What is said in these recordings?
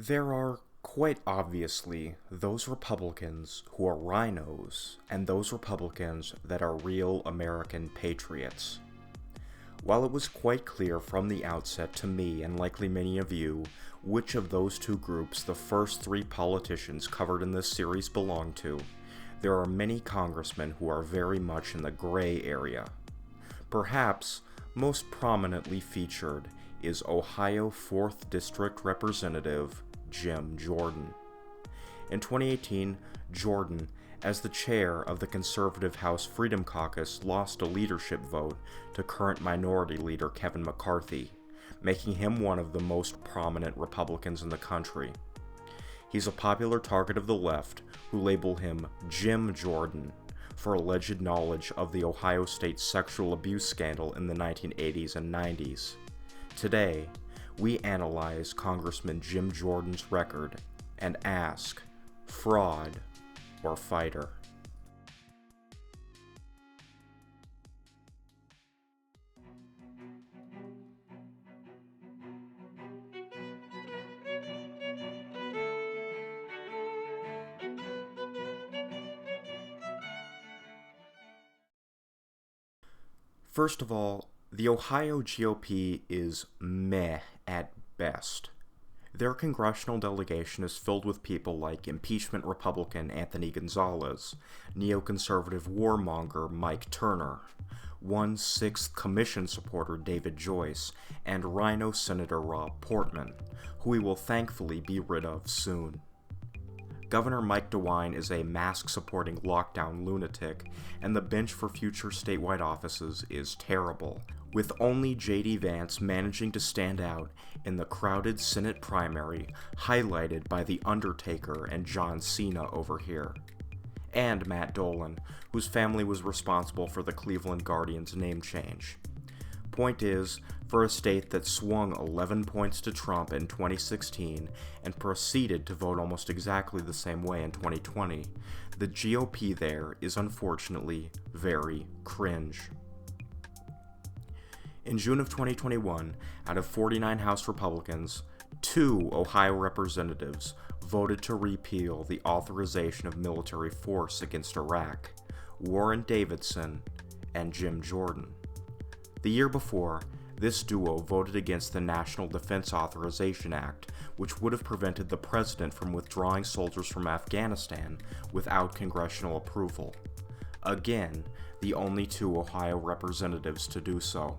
There are, quite obviously, those Republicans who are rhinos, and those Republicans that are real American patriots. While it was quite clear from the outset to me, and likely many of you, which of those two groups the first three politicians covered in this series belong to, there are many congressmen who are very much in the gray area. Perhaps most prominently featured is Ohio 4th District Representative Jim Jordan. In 2018, Jordan, as the chair of the conservative House Freedom Caucus, lost a leadership vote to current Minority Leader Kevin McCarthy, making him one of the most prominent Republicans in the country. He's a popular target of the left, who label him Jim Jordan, for alleged knowledge of the Ohio State sexual abuse scandal in the 1980s and 90s. Today, we analyze Congressman Jim Jordan's record and ask, fraud or fighter? First of all, the Ohio GOP is meh at best. Their congressional delegation is filled with people like impeachment Republican Anthony Gonzalez, neoconservative warmonger Mike Turner, 1/6 Commission supporter David Joyce, and Rhino Senator Rob Portman, who we will thankfully be rid of soon. Governor Mike DeWine is a mask-supporting lockdown lunatic, and the bench for future statewide offices is terrible, with only J.D. Vance managing to stand out in the crowded Senate primary, highlighted by The Undertaker and John Cena over here. And Matt Dolan, whose family was responsible for the Cleveland Guardians name change. Point is, for a state that swung 11 points to Trump in 2016 and proceeded to vote almost exactly the same way in 2020, the GOP there is unfortunately very cringe. In June of 2021, out of 49 House Republicans, 2 Ohio representatives voted to repeal the authorization of military force against Iraq: Warren Davidson and Jim Jordan. The year before, this duo voted against the National Defense Authorization Act, which would have prevented the president from withdrawing soldiers from Afghanistan without congressional approval. Again, the only 2 Ohio representatives to do so.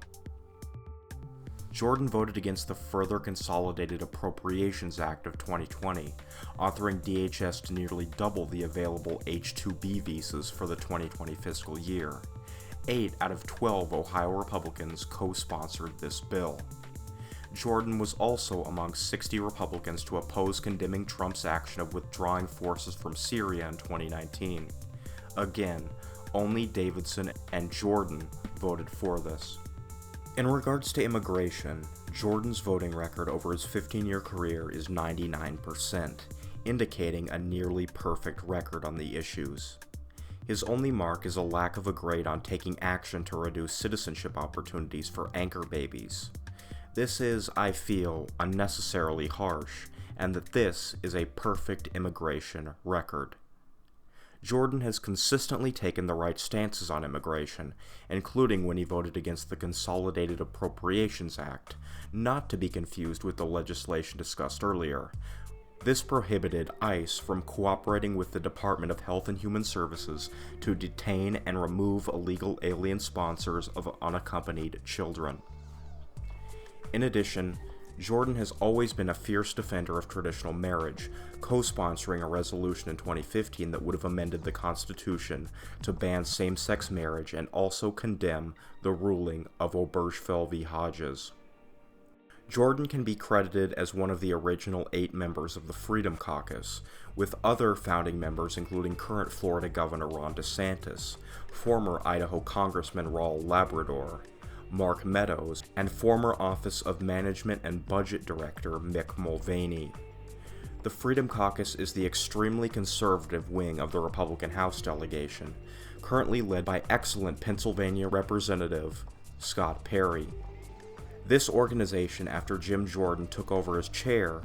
Jordan voted against the further Consolidated Appropriations Act of 2020, authoring DHS to nearly double the available H-2B visas for the 2020 fiscal year. 8 out of 12 Ohio Republicans co-sponsored this bill. Jordan was also among 60 Republicans to oppose condemning Trump's action of withdrawing forces from Syria in 2019. Again, only Davidson and Jordan voted for this. In regards to immigration, Jordan's voting record over his 15-year career is 99%, indicating a nearly perfect record on the issues. His only mark is a lack of a grade on taking action to reduce citizenship opportunities for anchor babies. This is, I feel, unnecessarily harsh, and that this is a perfect immigration record. Jordan has consistently taken the right stances on immigration, including when he voted against the Consolidated Appropriations Act, not to be confused with the legislation discussed earlier. This prohibited ICE from cooperating with the Department of Health and Human Services to detain and remove illegal alien sponsors of unaccompanied children. In addition, Jordan has always been a fierce defender of traditional marriage, co-sponsoring a resolution in 2015 that would have amended the Constitution to ban same-sex marriage and also condemn the ruling of Obergefell v. Hodges. Jordan can be credited as one of the original 8 members of the Freedom Caucus, with other founding members including current Florida Governor Ron DeSantis, former Idaho Congressman Raul Labrador, Mark Meadows, and former Office of Management and Budget Director Mick Mulvaney. The Freedom Caucus is the extremely conservative wing of the Republican House delegation, currently led by excellent Pennsylvania Representative Scott Perry. This organization, after Jim Jordan took over as chair,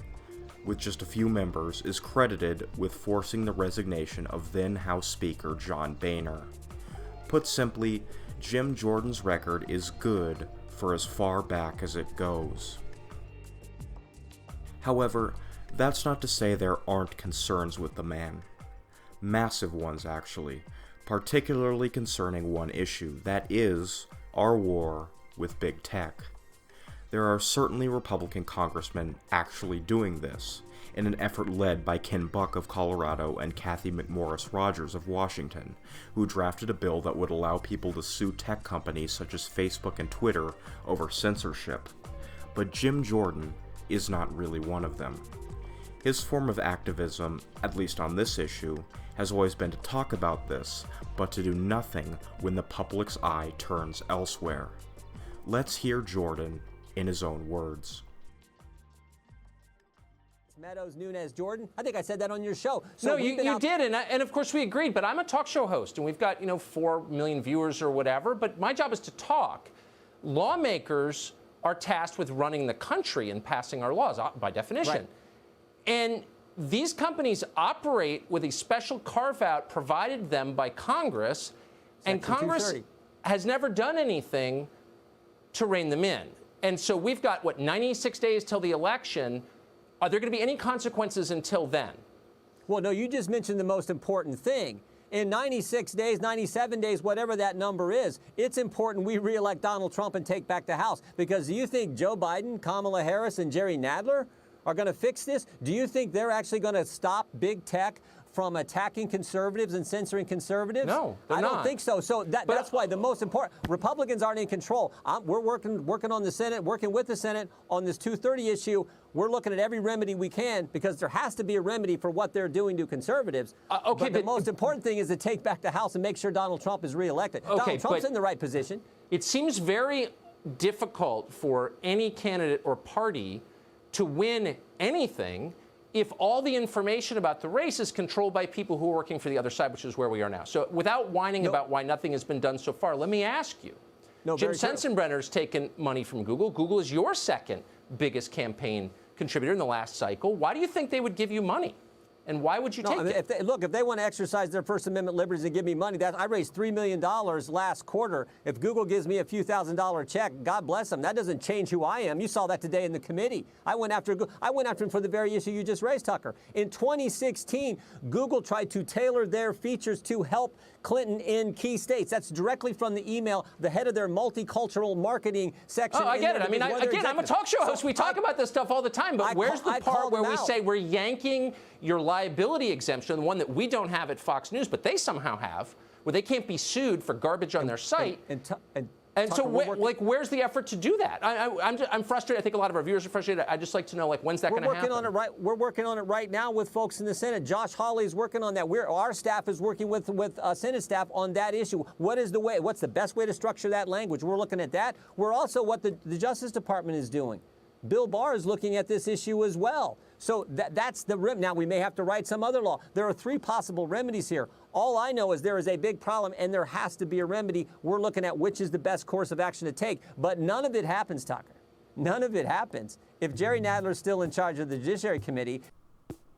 with just a few members, is credited with forcing the resignation of then House Speaker John Boehner. Put simply, Jim Jordan's record is good for as far back as it goes. However, that's not to say there aren't concerns with the man. Massive ones, actually, particularly concerning one issue, that is, our war with big tech. There are certainly Republican congressmen actually doing this, in an effort led by Ken Buck of Colorado and Kathy McMorris Rogers of Washington, who drafted a bill that would allow people to sue tech companies such as Facebook and Twitter over censorship. But Jim Jordan is not really one of them. His form of activism, at least on this issue, has always been to talk about this, but to do nothing when the public's eye turns elsewhere. Let's hear Jordan in his own words. Meadows, Nunes, Jordan. I think I said that on your show. So no, you did, and of course we agreed, but I'm a talk show host, and we've got, 4 million viewers or whatever, but my job is to talk. Lawmakers are tasked with running the country and passing our laws, by definition. Right. And these companies operate with a special carve-out provided them by Congress, and Congress has never done anything to rein them in. And so we've got, 96 days till the election. Are there going to be any consequences until then? Well, no, you just mentioned the most important thing. In 96 days, 97 days, whatever that number is, it's important we reelect Donald Trump and take back the House. Because do you think Joe Biden, Kamala Harris, and Jerry Nadler are going to fix this? Do you think they're actually going to stop big tech from attacking conservatives and censoring conservatives? No, they're not. I don't think so. So that's why the most important, Republicans aren't in control. We're working on the Senate, working with the Senate on this 230 issue. We're looking at every remedy we can because there has to be a remedy for what they're doing to conservatives. Okay, but the most important thing is to take back the House and make sure Donald Trump is reelected. Okay, Donald Trump's in the right position. It seems very difficult for any candidate or party to win anything if all the information about the race is controlled by people who are working for the other side, which is where we are now. So without whining about why nothing has been done so far, let me ask you. Jim Sensenbrenner's taken money from Google. Google is your second biggest campaign contributor in the last cycle. Why do you think they would give you money? And why would you take it? If they want to exercise their First Amendment liberties and give me money, I raised $3 million last quarter. If Google gives me a few $1,000 check, God bless them. That doesn't change who I am. You saw that today in the committee. I went after him for the very issue you just raised, Tucker. In 2016, Google tried to tailor their features to help Clinton in key states. That's directly from the email, the head of their multicultural marketing section. Oh, I get it. I mean, again, I'm a talk show host. We talk about this stuff all the time, but where's the part where we say we're yanking your liability exemption, the one that we don't have at Fox News, but they somehow have, where they can't be sued for garbage on their site? And so, where's the effort to do that? I'm frustrated. I think a lot of our viewers are frustrated. I'd just like to know, when's that going to happen? We're working on it right now with folks in the Senate. Josh Hawley is working on that. Our staff is working with Senate staff on that issue. What's the best way to structure that language? We're looking at that. We're also what the Justice Department is doing. Bill Barr is looking at this issue as well. So that's the rim. Now, we may have to write some other law. There are 3 possible remedies here. All I know is there is a big problem, and there has to be a remedy. We're looking at which is the best course of action to take. But none of it happens, Tucker. None of it happens if Jerry Nadler is still in charge of the Judiciary Committee.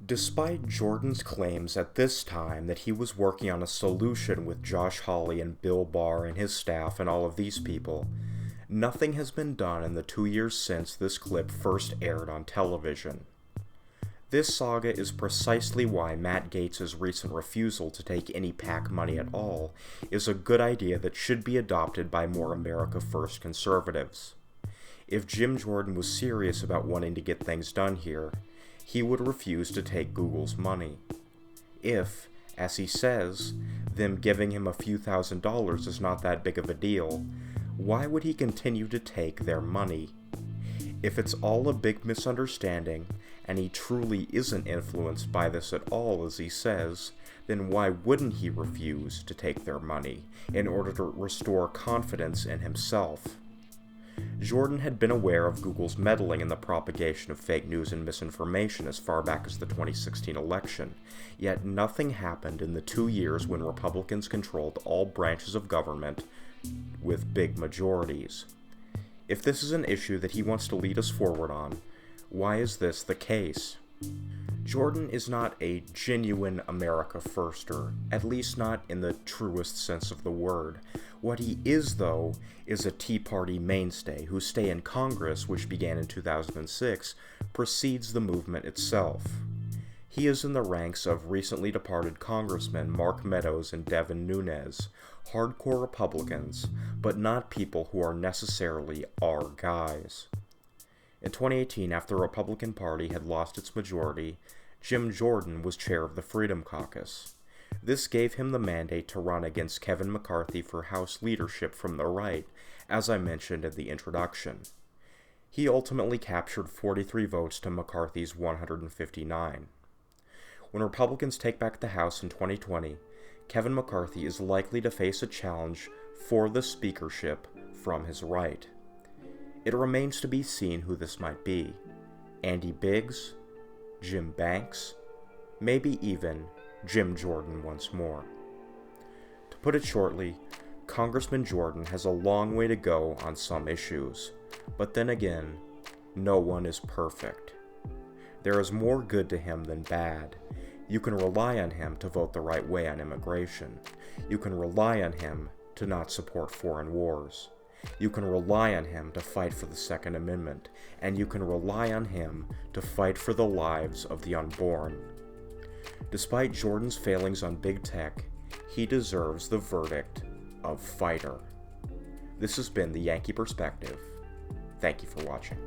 Despite Jordan's claims at this time that he was working on a solution with Josh Hawley and Bill Barr and his staff and all of these people, nothing has been done in the 2 years since this clip first aired on television. This saga is precisely why Matt Gaetz's recent refusal to take any PAC money at all is a good idea that should be adopted by more America First conservatives. If Jim Jordan was serious about wanting to get things done here, he would refuse to take Google's money. If, as he says, them giving him a few $1,000s is not that big of a deal, why would he continue to take their money? If it's all a big misunderstanding, and he truly isn't influenced by this at all as he says, then why wouldn't he refuse to take their money in order to restore confidence in himself? Jordan had been aware of Google's meddling in the propagation of fake news and misinformation as far back as the 2016 election, yet nothing happened in the 2 years when Republicans controlled all branches of government with big majorities. If this is an issue that he wants to lead us forward on, why is this the case? Jordan is not a genuine America firster, at least not in the truest sense of the word. What he is, though, is a Tea Party mainstay whose stay in Congress, which began in 2006, precedes the movement itself. He is in the ranks of recently departed Congressmen Mark Meadows and Devin Nunes, hardcore Republicans, but not people who are necessarily our guys. In 2018, after the Republican Party had lost its majority, Jim Jordan was chair of the Freedom Caucus. This gave him the mandate to run against Kevin McCarthy for House leadership from the right, as I mentioned in the introduction. He ultimately captured 43 votes to McCarthy's 159. When Republicans take back the House in 2020, Kevin McCarthy is likely to face a challenge for the speakership from his right. It remains to be seen who this might be. Andy Biggs, Jim Banks, maybe even Jim Jordan once more. To put it shortly, Congressman Jordan has a long way to go on some issues, but then again, no one is perfect. There is more good to him than bad. You can rely on him to vote the right way on immigration. You can rely on him to not support foreign wars. You can rely on him to fight for the Second Amendment, and you can rely on him to fight for the lives of the unborn. Despite Jordan's failings on big tech, he deserves the verdict of fighter. This has been the Yankee Perspective. Thank you for watching.